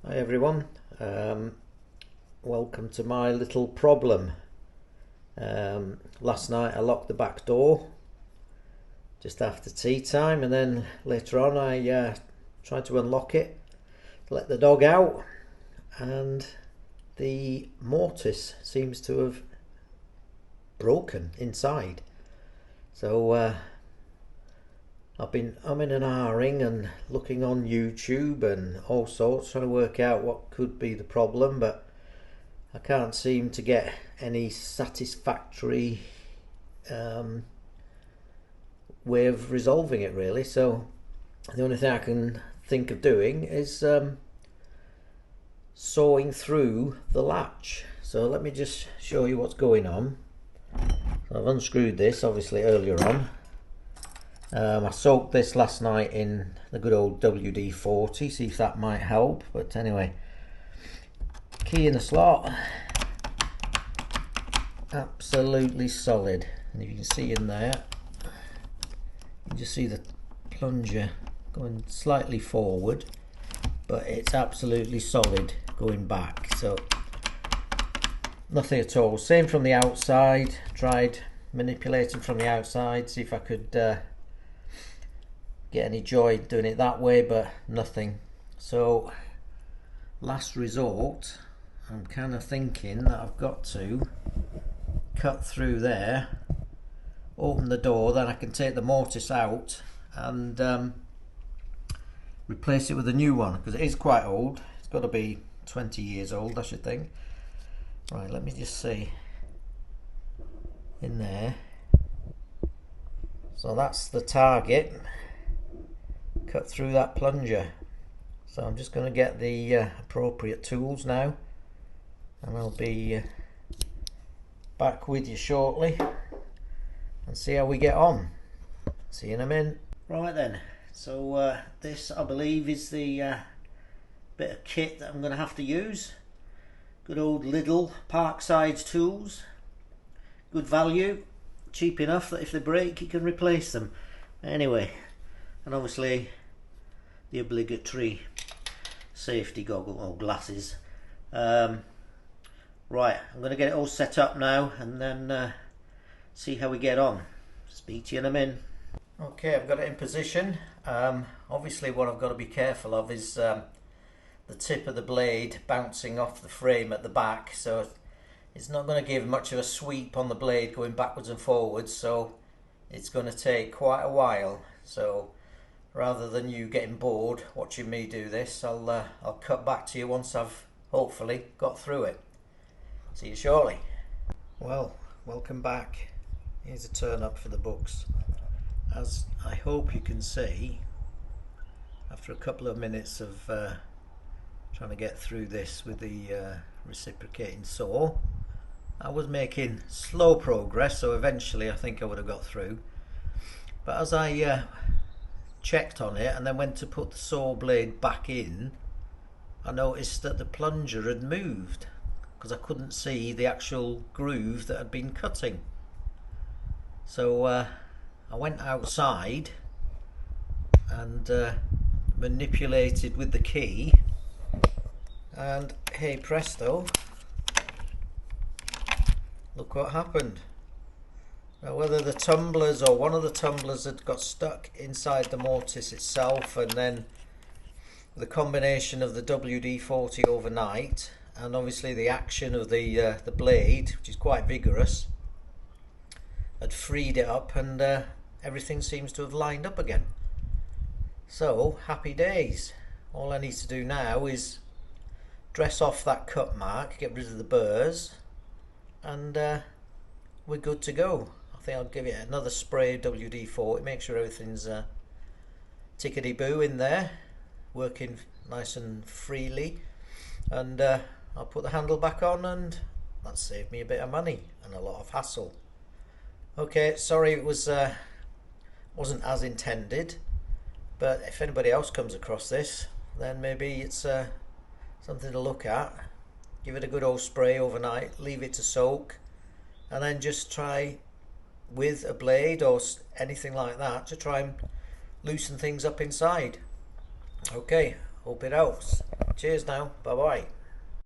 Hi everyone, welcome to my little problem. Last night I locked the back door just after tea time, and then later on I tried to unlock it, let the dog out, and the mortise seems to have broken inside. So I've been umming and ahhing and looking on YouTube and all sorts, trying to work out what could be the problem, but I can't seem to get any satisfactory way of resolving it, really. So the only thing I can think of doing is sawing through the latch. So let me just show you what's going on. So I've unscrewed this obviously earlier on. I soaked this last night in the good old WD-40, see if that might help. But anyway, key in the slot, absolutely solid. And if you can see in there, you just see the plunger going slightly forward, but it's absolutely solid going back. So nothing at all. Same from the outside. Tried manipulating from the outside, see if I could get any joy doing it that way, but nothing. So last resort, I'm kind of thinking that I've got to cut through there, open the door, then I can take the mortise out and replace it with a new one, because it is quite old. It's got to be 20 years old, I should think. Right, let me just see in there. So that's the target. Cut through that plunger. So I'm just going to get the appropriate tools now, and I'll be back with you shortly and see how we get on. See you in a minute. Right then, so this I believe is the bit of kit that I'm going to have to use. Good old Lidl Parkside tools, good value, cheap enough that if they break you can replace them. Anyway, and obviously the obligatory safety goggle or glasses. Right, I'm going to get it all set up now and then see how we get on. Speak to you in a minute. Okay, I've got it in position. Obviously what I've got to be careful of is the tip of the blade bouncing off the frame at the back, so it's not going to give much of a sweep on the blade going backwards and forwards, so it's going to take quite a while. So rather than you getting bored watching me do this, I'll cut back to you once I've hopefully got through it. See you shortly. Well, welcome back. Here's a turn up for the books. As I hope you can see, after a couple of minutes of trying to get through this with the reciprocating saw, I was making slow progress, so eventually I think I would have got through. But as I checked on it and then went to put the saw blade back in, I noticed that the plunger had moved because I couldn't see the actual groove that had been cutting. So I went outside and manipulated with the key, and hey presto, look what happened. Now, whether the tumblers or one of the tumblers had got stuck inside the mortise itself, and then the combination of the WD-40 overnight and obviously the action of the blade, which is quite vigorous, had freed it up, and everything seems to have lined up again. So happy days. All I need to do now is dress off that cut mark, get rid of the burrs, and we're good to go. I think I'll give it another spray of WD-40, make sure everything's tickety-boo in there, working nice and freely, and I'll put the handle back on, and that saved me a bit of money and a lot of hassle. Okay, sorry it wasn't as intended, but if anybody else comes across this, then maybe it's something to look at. Give it a good old spray overnight, leave it to soak, and then just try with a blade or anything like that to try and loosen things up inside. Okay, hope it helps. Cheers now. Bye bye.